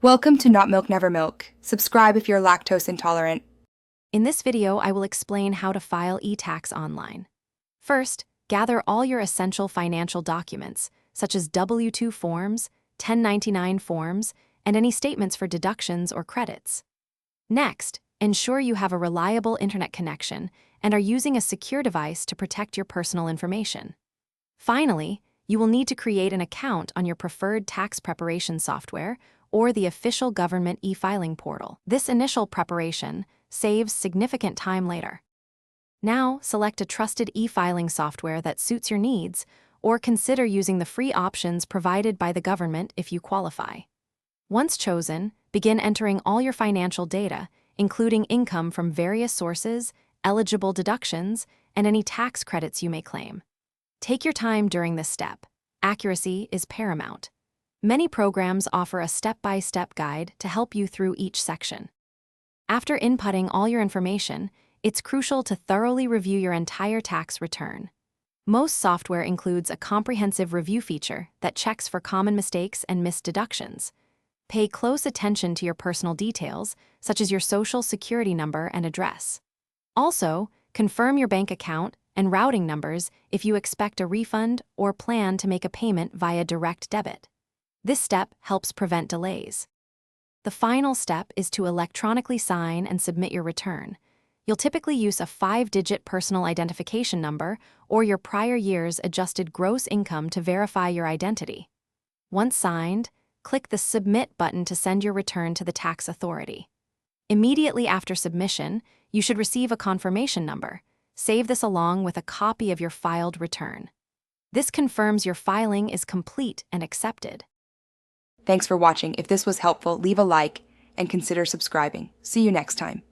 Welcome to Not Milk Never Milk. Subscribe if you're lactose intolerant. In this video, I will explain how to file e-tax online. First, gather all your essential financial documents, such as W-2 forms, 1099 forms, and any statements for deductions or credits. Next, ensure you have a reliable internet connection and are using a secure device to protect your personal information. Finally, you will need to create an account on your preferred tax preparation software or the official government e-filing portal. This initial preparation saves significant time later. Now, select a trusted e-filing software that suits your needs, or consider using the free options provided by the government if you qualify. Once chosen, begin entering all your financial data, including income from various sources, eligible deductions, and any tax credits you may claim. Take your time during this step. Accuracy is paramount. Many programs offer a step-by-step guide to help you through each section. After inputting all your information, it's crucial to thoroughly review your entire tax return. Most software includes a comprehensive review feature that checks for common mistakes and missed deductions. Pay close attention to your personal details, such as your social security number and address. Also, confirm your bank account and routing numbers if you expect a refund or plan to make a payment via direct debit. This step helps prevent delays. The final step is to electronically sign and submit your return. You'll typically use a 5-digit personal identification number or your prior year's adjusted gross income to verify your identity. Once signed, click the Submit button to send your return to the tax authority. Immediately after submission, you should receive a confirmation number. Save this along with a copy of your filed return. This confirms your filing is complete and accepted. Thanks for watching. If this was helpful, leave a like and consider subscribing. See you next time.